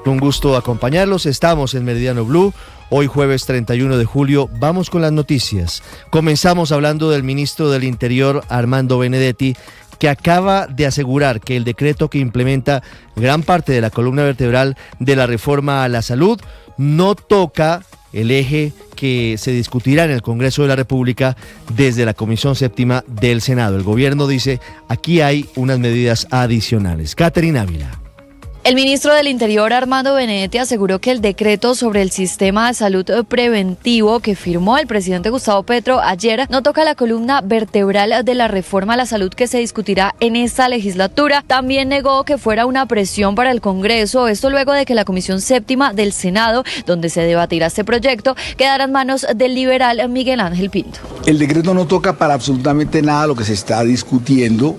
con gusto acompañarlos. Estamos en Meridiano Blue. Hoy jueves 31 de julio, vamos con las noticias. Comenzamos hablando del ministro del Interior, Armando Benedetti, que acaba de asegurar que el decreto que implementa gran parte de la columna vertebral de la reforma a la salud no toca el eje que se discutirá en el Congreso de la República desde la Comisión Séptima del Senado. El gobierno dice, aquí hay unas medidas adicionales. Catherine Ávila. El ministro del Interior, Armando Benedetti, aseguró que el decreto sobre el sistema de salud preventivo que firmó el presidente Gustavo Petro ayer no toca la columna vertebral de la reforma a la salud que se discutirá en esta legislatura. También negó que fuera una presión para el Congreso, esto luego de que la Comisión Séptima del Senado, donde se debatirá este proyecto, quedara en manos del liberal Miguel Ángel Pinto. El decreto no toca para absolutamente nada lo que se está discutiendo.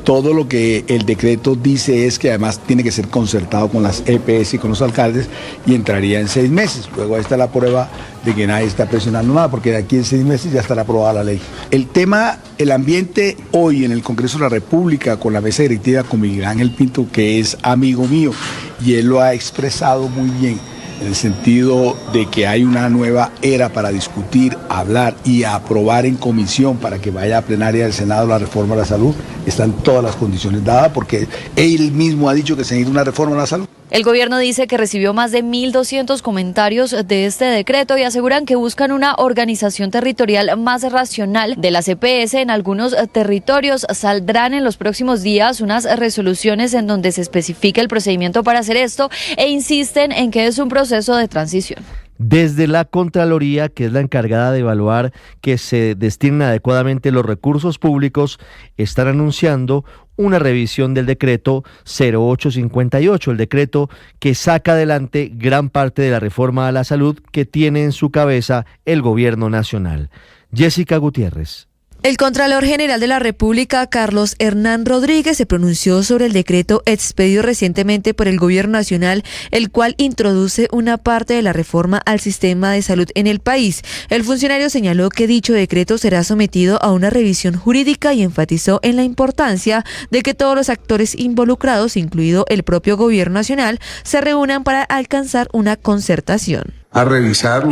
Todo lo que el decreto dice es que además tiene que ser concertado con las EPS y con los alcaldes y entraría en 6 meses. Luego ahí está la prueba de que nadie está presionando nada, porque de aquí en 6 meses ya estará aprobada la ley. El tema, el ambiente hoy en el Congreso de la República con la mesa directiva con Miguel Ángel Pinto, que es amigo mío, y él lo ha expresado muy bien, en el sentido de que hay una nueva era para discutir, hablar y aprobar en comisión para que vaya a plenaria del Senado la reforma a la salud. Están todas las condiciones dadas porque él mismo ha dicho que se necesita una reforma a la salud. El gobierno dice que recibió más de 1.200 comentarios de este decreto y aseguran que buscan una organización territorial más racional de las EPS en algunos territorios. Saldrán en los próximos días unas resoluciones en donde se especifica el procedimiento para hacer esto e insisten en que es un proceso de transición. Desde la Contraloría, que es la encargada de evaluar que se destinen adecuadamente los recursos públicos, están anunciando una revisión del decreto 0858, el decreto que saca adelante gran parte de la reforma a la salud que tiene en su cabeza el gobierno nacional. Jessica Gutiérrez. El Contralor General de la República, Carlos Hernán Rodríguez, se pronunció sobre el decreto expedido recientemente por el Gobierno Nacional, el cual introduce una parte de la reforma al sistema de salud en el país. El funcionario señaló que dicho decreto será sometido a una revisión jurídica y enfatizó en la importancia de que todos los actores involucrados, incluido el propio Gobierno Nacional, se reúnan para alcanzar una concertación. A revisar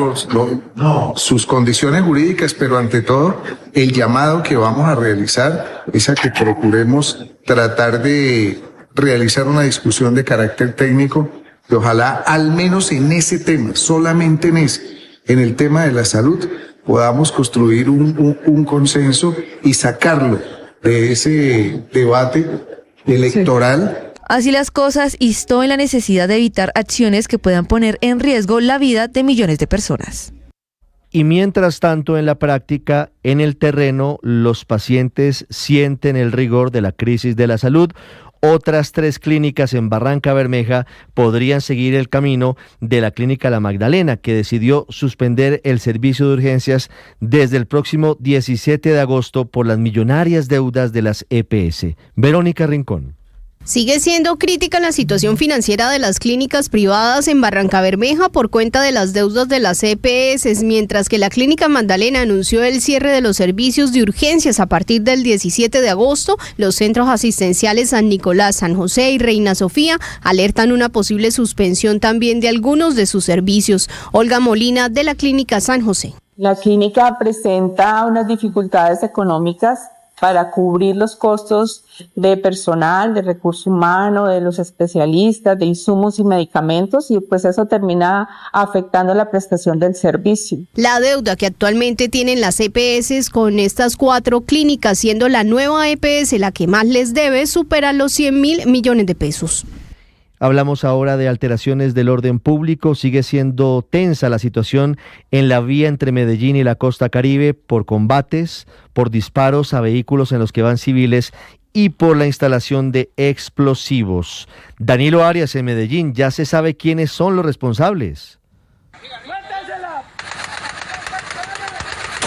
sus condiciones jurídicas, pero ante todo el llamado que vamos a realizar es a que procuremos tratar de realizar una discusión de carácter técnico y ojalá al menos en ese tema, solamente en el tema de la salud, podamos construir un consenso y sacarlo de ese debate electoral. Así las cosas, instó en la necesidad de evitar acciones que puedan poner en riesgo la vida de millones de personas. Y mientras tanto, en la práctica, en el terreno, los pacientes sienten el rigor de la crisis de la salud. Otras 3 clínicas en Barranca Bermeja podrían seguir el camino de la Clínica La Magdalena, que decidió suspender el servicio de urgencias desde el próximo 17 de agosto por las millonarias deudas de las EPS. Verónica Rincón. Sigue siendo crítica la situación financiera de las clínicas privadas en Barranca Bermeja por cuenta de las deudas de las EPS, mientras que la Clínica Magdalena anunció el cierre de los servicios de urgencias a partir del 17 de agosto. Los centros asistenciales San Nicolás, San José y Reina Sofía alertan una posible suspensión también de algunos de sus servicios. Olga Molina, de la Clínica San José. La clínica presenta unas dificultades económicas para cubrir los costos de personal, de recurso humano, de los especialistas, de insumos y medicamentos, y pues eso termina afectando la prestación del servicio. La deuda que actualmente tienen las EPS con estas 4 clínicas, siendo la nueva EPS la que más les debe, supera los 100.000 millones de pesos. Hablamos ahora de alteraciones del orden público. Sigue siendo tensa la situación en la vía entre Medellín y la costa Caribe por combates, por disparos a vehículos en los que van civiles y por la instalación de explosivos. Danilo Arias en Medellín, ya se sabe quiénes son los responsables.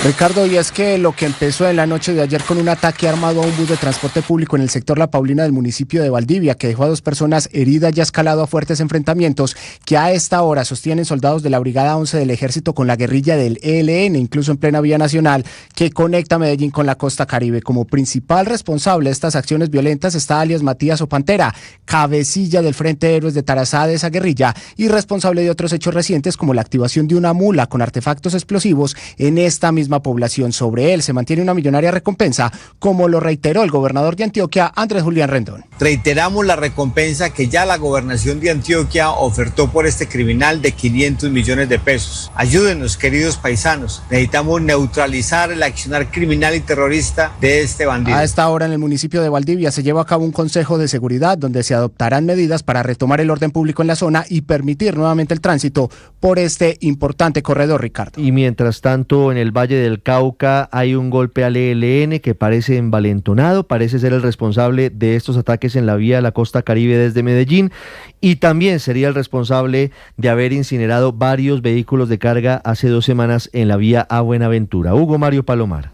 Ricardo, y es que lo que empezó en la noche de ayer con un ataque armado a un bus de transporte público en el sector La Paulina del municipio de Valdivia, que dejó a 2 personas heridas y ha escalado a fuertes enfrentamientos que a esta hora sostienen soldados de la Brigada 11 del Ejército con la guerrilla del ELN, incluso en plena vía nacional que conecta Medellín con la costa Caribe. Como principal responsable de estas acciones violentas está alias Matías Opantera, cabecilla del Frente de Héroes de Tarazá de esa guerrilla y responsable de otros hechos recientes como la activación de una mula con artefactos explosivos en esta misma población. Sobre él se mantiene una millonaria recompensa, como lo reiteró el gobernador de Antioquia, Andrés Julián Rendón. Reiteramos la recompensa que ya la gobernación de Antioquia ofertó por este criminal de 500 millones de pesos. Ayúdenos, queridos paisanos. Necesitamos neutralizar el accionar criminal y terrorista de este bandido. A esta hora en el municipio de Valdivia se lleva a cabo un consejo de seguridad donde se adoptarán medidas para retomar el orden público en la zona y permitir nuevamente el tránsito por este importante corredor, Ricardo. Y mientras tanto, en el Valle del Cauca hay un golpe al ELN que parece envalentonado, parece ser el responsable de estos ataques en la vía de la costa Caribe desde Medellín y también sería el responsable de haber incinerado varios vehículos de carga hace 2 semanas en la vía a Buenaventura. Hugo Mario Palomar.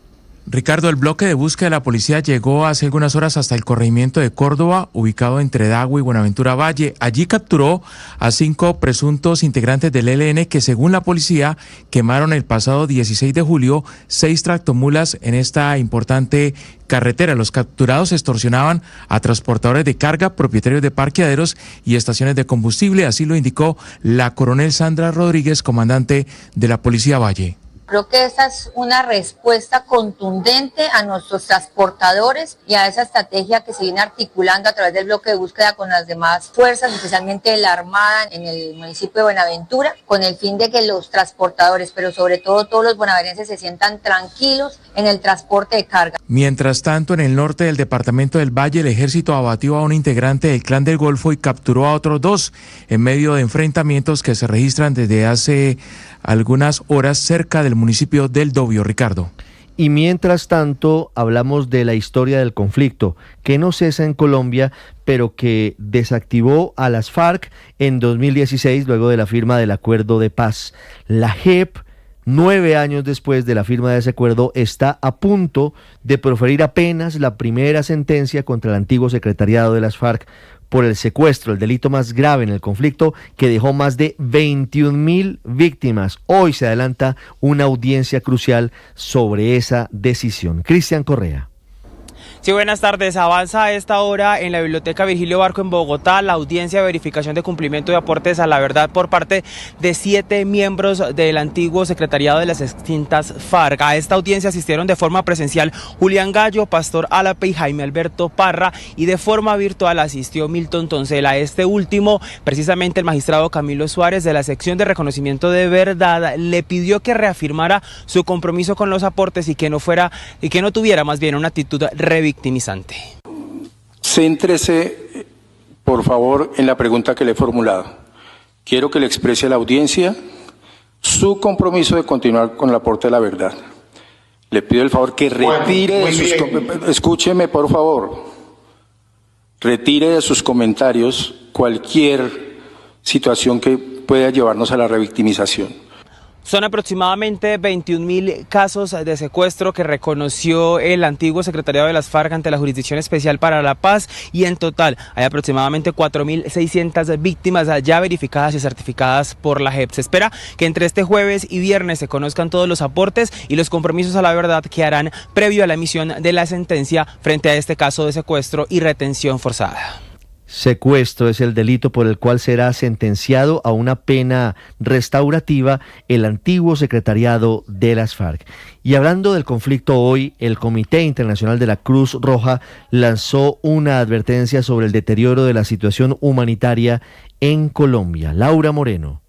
Ricardo, el bloque de búsqueda de la policía llegó hace algunas horas hasta el corregimiento de Córdoba, ubicado entre Dagua y Buenaventura Valle. Allí capturó a 5 presuntos integrantes del ELN que, según la policía, quemaron el pasado 16 de julio 6 tractomulas en esta importante carretera. Los capturados extorsionaban a transportadores de carga, propietarios de parqueaderos y estaciones de combustible. Así lo indicó la coronel Sandra Rodríguez, comandante de la Policía Valle. Creo que esa es una respuesta contundente a nuestros transportadores y a esa estrategia que se viene articulando a través del bloque de búsqueda con las demás fuerzas, especialmente la Armada en el municipio de Buenaventura, con el fin de que los transportadores, pero sobre todo todos los bonaverenses, se sientan tranquilos en el transporte de carga. Mientras tanto, en el norte del departamento del Valle, el ejército abatió a un integrante del Clan del Golfo y capturó a otros 2 en medio de enfrentamientos que se registran desde hace algunas horas cerca del municipio del Dobio, Ricardo. Y mientras tanto, hablamos de la historia del conflicto, que no cesa en Colombia, pero que desactivó a las FARC en 2016, luego de la firma del acuerdo de paz. La JEP, 9 años después de la firma de ese acuerdo, está a punto de proferir apenas la primera sentencia contra el antiguo secretariado de las FARC por el secuestro, el delito más grave en el conflicto que dejó más de 21.000 víctimas. Hoy se adelanta una audiencia crucial sobre esa decisión. Cristian Correa. Sí, buenas tardes. Avanza a esta hora en la Biblioteca Virgilio Barco en Bogotá la audiencia de verificación de cumplimiento de aportes a la verdad por parte de 7 miembros del antiguo secretariado de las extintas FARC. A esta audiencia asistieron de forma presencial Julián Gallo, Pastor Álape y Jaime Alberto Parra, y de forma virtual asistió Milton Toncel. A este último, precisamente el magistrado Camilo Suárez de la sección de reconocimiento de verdad le pidió que reafirmara su compromiso con los aportes y que no tuviera más bien una actitud revictimizante. Céntrese, por favor, en la pregunta que le he formulado. Quiero que le exprese a la audiencia su compromiso de continuar con el aporte de la verdad. Le pido el favor que retire escúcheme, por favor. Retire de sus comentarios cualquier situación que pueda llevarnos a la revictimización. Son aproximadamente 21.000 casos de secuestro que reconoció el antiguo secretariado de las FARC ante la Jurisdicción Especial para la Paz, y en total hay aproximadamente 4.600 víctimas ya verificadas y certificadas por la JEP. Se espera que entre este jueves y viernes se conozcan todos los aportes y los compromisos a la verdad que harán previo a la emisión de la sentencia frente a este caso de secuestro y retención forzada. Secuestro es el delito por el cual será sentenciado a una pena restaurativa el antiguo secretariado de las FARC. Y hablando del conflicto hoy, el Comité Internacional de la Cruz Roja lanzó una advertencia sobre el deterioro de la situación humanitaria en Colombia. Laura Moreno.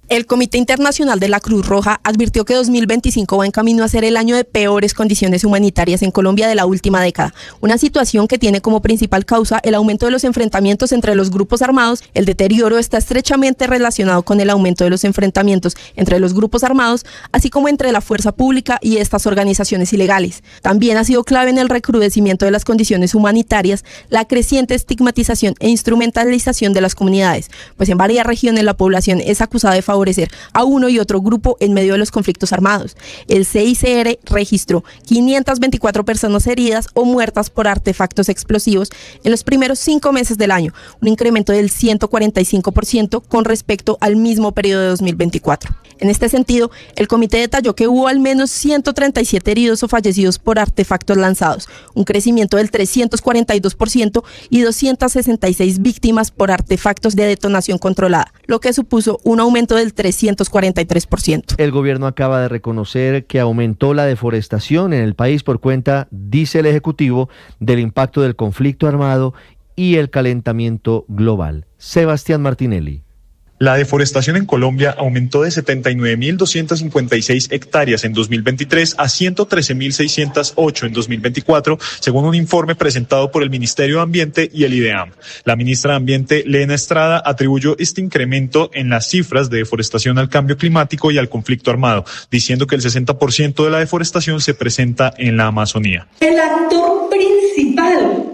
El Comité Internacional de la Cruz Roja advirtió que 2025 va en camino a ser el año de peores condiciones humanitarias en Colombia de la última década, una situación que tiene como principal causa el aumento de los enfrentamientos entre los grupos armados. El deterioro está estrechamente relacionado con el aumento de los enfrentamientos entre los grupos armados, así como entre la fuerza pública y estas organizaciones ilegales. También ha sido clave en el recrudecimiento de las condiciones humanitarias la creciente estigmatización e instrumentalización de las comunidades, pues en varias regiones la población es acusada de favorecer favorecer a uno y otro grupo en medio de los conflictos armados. El CICR registró 524 personas heridas o muertas por artefactos explosivos en los primeros 5 meses del año, un incremento del 145% con respecto al mismo periodo de 2024. En este sentido, el comité detalló que hubo al menos 137 heridos o fallecidos por artefactos lanzados, un crecimiento del 342% y 266 víctimas por artefactos de detonación controlada, lo que supuso un aumento del 343%. El gobierno acaba de reconocer que aumentó la deforestación en el país por cuenta, dice el Ejecutivo, del impacto del conflicto armado y el calentamiento global. Sebastián Martinelli. La deforestación en Colombia aumentó de 79.256 hectáreas en 2023 a 113.608 en 2024, según un informe presentado por el Ministerio de Ambiente y el IDEAM. La ministra de Ambiente, Lena Estrada, atribuyó este incremento en las cifras de deforestación al cambio climático y al conflicto armado, diciendo que el 60% de la deforestación se presenta en la Amazonía. El actor principal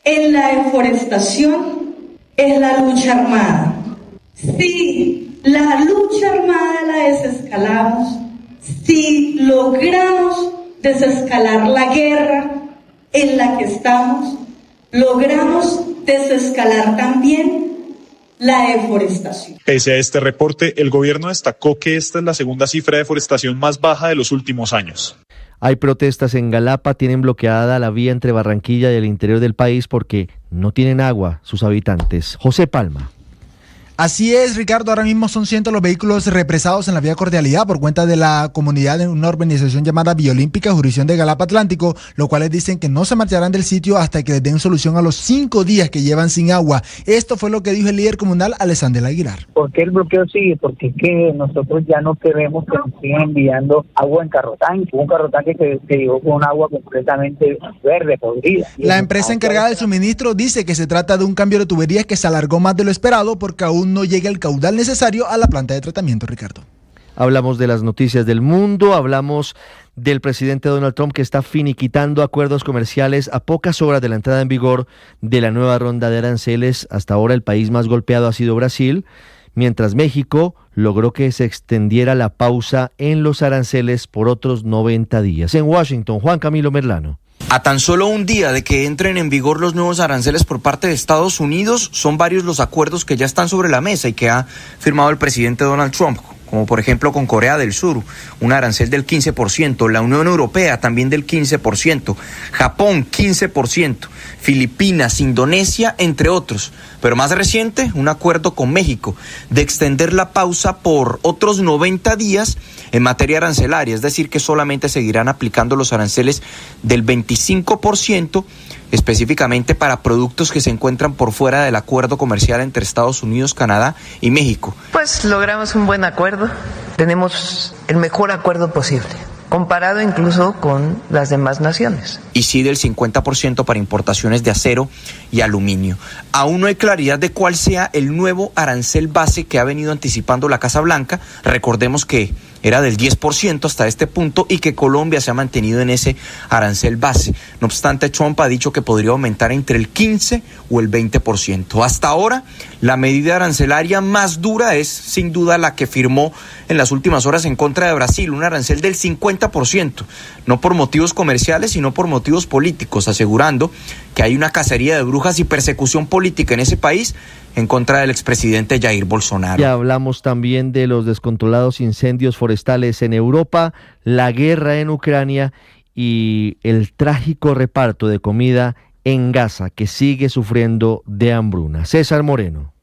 en la deforestación es la lucha armada. Si la lucha armada la desescalamos, si logramos desescalar la guerra en la que estamos, logramos desescalar también la deforestación. Pese a este reporte, el gobierno destacó que esta es la segunda cifra de deforestación más baja de los últimos años. Hay protestas en Galapa, tienen bloqueada la vía entre Barranquilla y el interior del país porque no tienen agua sus habitantes. José Palma. Así es, Ricardo, ahora mismo son cientos los vehículos represados en la vía Cordialidad por cuenta de la comunidad de una urbanización llamada Biolímpica, jurisdicción de Galapa Atlántico, los cuales dicen que no se marcharán del sitio hasta que les den solución a los 5 días que llevan sin agua. Esto fue lo que dijo el líder comunal, Alexander Aguilar. ¿Por qué el bloqueo sigue? Porque es que nosotros ya no queremos que nos sigan enviando agua en carrotanque. Un carrotanque que llegó con agua completamente verde, podrida. La empresa encargada del suministro dice que se trata de un cambio de tuberías que se alargó más de lo esperado porque aún no llega el caudal necesario a la planta de tratamiento, Ricardo. Hablamos de las noticias del mundo, hablamos del presidente Donald Trump que está finiquitando acuerdos comerciales a pocas horas de la entrada en vigor de la nueva ronda de aranceles. Hasta ahora el país más golpeado ha sido Brasil, mientras México logró que se extendiera la pausa en los aranceles por otros 90 días. En Washington, Juan Camilo Merlano. A tan solo un día de que entren en vigor los nuevos aranceles por parte de Estados Unidos, son varios los acuerdos que ya están sobre la mesa y que ha firmado el presidente Donald Trump, como por ejemplo con Corea del Sur, un arancel del 15%, la Unión Europea también del 15%, Japón 15%, Filipinas, Indonesia, entre otros. Pero más reciente, un acuerdo con México de extender la pausa por otros 90 días en materia arancelaria, es decir, que solamente seguirán aplicando los aranceles del 25%, específicamente para productos que se encuentran por fuera del acuerdo comercial entre Estados Unidos, Canadá y México. Pues logramos un buen acuerdo, tenemos el mejor acuerdo posible, comparado incluso con las demás naciones. Y sí del 50% para importaciones de acero y aluminio. Aún no hay claridad de cuál sea el nuevo arancel base que ha venido anticipando la Casa Blanca. Recordemos que era del 10% hasta este punto y que Colombia se ha mantenido en ese arancel base. No obstante, Trump ha dicho que podría aumentar entre el 15 o el 20%. Hasta ahora, la medida arancelaria más dura es sin duda la que firmó en las últimas horas en contra de Brasil, un arancel del 50%, no por motivos comerciales, sino por motivos políticos, asegurando que hay una cacería de brujas y persecución política en ese país en contra del expresidente Jair Bolsonaro. Ya hablamos también de los descontrolados incendios forestales en Europa, la guerra en Ucrania y el trágico reparto de comida en Gaza, que sigue sufriendo de hambruna. César Moreno.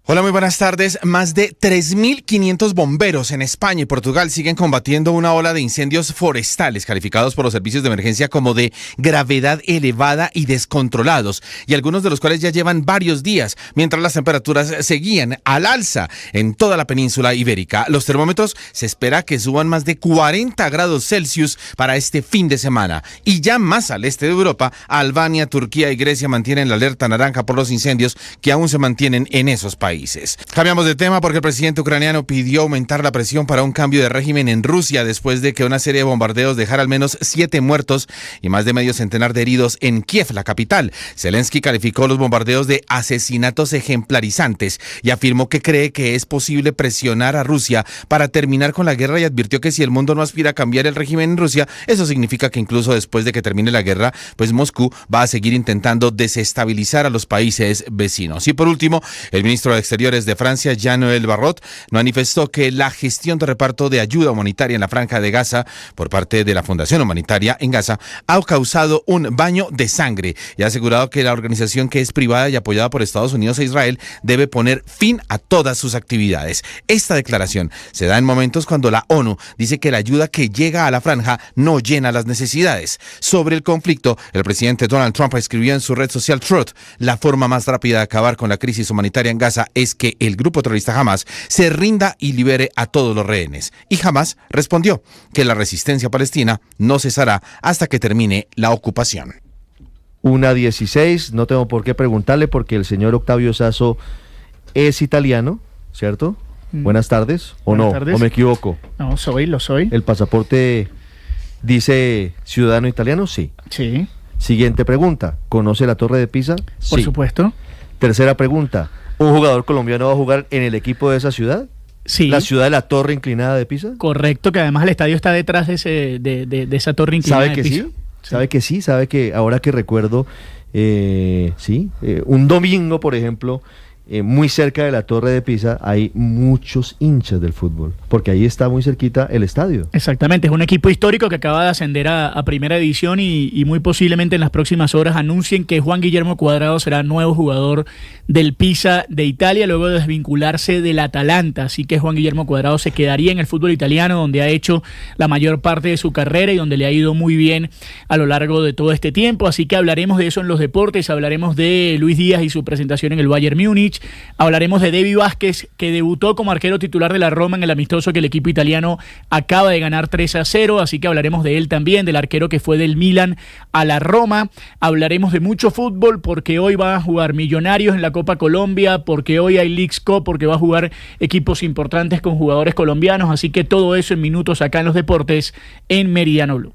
Hola, muy buenas tardes. Más de 3.500 bomberos en España y Portugal siguen combatiendo una ola de incendios forestales calificados por los servicios de emergencia como de gravedad elevada y descontrolados, y algunos de los cuales ya llevan varios días, mientras las temperaturas seguían al alza en toda la península ibérica. Los termómetros se espera que suban más de 40 grados Celsius para este fin de semana. Y ya más al este de Europa, Albania, Turquía y Grecia mantienen la alerta naranja por los incendios que aún se mantienen en esos países. países. Cambiamos de tema porque el presidente ucraniano pidió aumentar la presión para un cambio de régimen en Rusia después de que una serie de bombardeos dejara al menos 7 muertos y más de medio centenar de heridos en Kiev, la capital. Zelensky calificó los bombardeos de asesinatos ejemplarizantes y afirmó que cree que es posible presionar a Rusia para terminar con la guerra y advirtió que si el mundo no aspira a cambiar el régimen en Rusia, eso significa que incluso después de que termine la guerra, pues Moscú va a seguir intentando desestabilizar a los países vecinos. Y por último, el ministro de Exteriores de Francia, Jean-Noël Barrot, manifestó que la gestión de reparto de ayuda humanitaria en la Franja de Gaza por parte de la Fundación Humanitaria en Gaza ha causado un baño de sangre y ha asegurado que la organización, que es privada y apoyada por Estados Unidos e Israel, debe poner fin a todas sus actividades. Esta declaración se da en momentos cuando la ONU dice que la ayuda que llega a la franja no llena las necesidades. Sobre el conflicto, el presidente Donald Trump escribió en su red social Truth: la forma más rápida de acabar con la crisis humanitaria en Gaza es que el grupo terrorista Hamas se rinda y libere a todos los rehenes. Y Hamas respondió que la resistencia palestina no cesará hasta que termine la ocupación. 1:16, no tengo por qué preguntarle porque el señor Octavio Sasso es italiano, ¿cierto? Buenas tardes, ¿o no? ¿O me equivoco? No, lo soy. ¿El pasaporte dice ciudadano italiano? Sí. Sí. Siguiente pregunta, ¿conoce la Torre de Pisa? Por Sí. supuesto. Tercera pregunta, ¿un jugador colombiano va a jugar en el equipo de esa ciudad? Sí. ¿La ciudad de la Torre Inclinada de Pisa? Correcto, que además el estadio está detrás de esa torre inclinada. ¿Sabe que de Pisa. sí? ¿Sabe que sí? ¿Sabe que ahora que recuerdo, un domingo, por ejemplo, muy cerca de la Torre de Pisa hay muchos hinchas del fútbol, porque ahí está muy cerquita el estadio. Exactamente, es un equipo histórico que acaba de ascender a primera división y muy posiblemente en las próximas horas anuncien que Juan Guillermo Cuadrado será nuevo jugador del Pisa de Italia luego de desvincularse del Atalanta. Así que Juan Guillermo Cuadrado se quedaría en el fútbol italiano, donde ha hecho la mayor parte de su carrera y donde le ha ido muy bien a lo largo de todo este tiempo. Así que hablaremos de eso en los deportes, hablaremos de Luis Díaz y su presentación en el Bayern Múnich, hablaremos de Devi Vázquez, que debutó como arquero titular de la Roma en el amistoso que el equipo italiano acaba de ganar 3-0, así que hablaremos de él también, del arquero que fue del Milan a la Roma. Hablaremos de mucho fútbol porque hoy va a jugar Millonarios en la Copa Colombia, porque hoy hay Leagues Cup, porque va a jugar equipos importantes con jugadores colombianos, así que todo eso en minutos acá en los deportes en Meridiano Blue.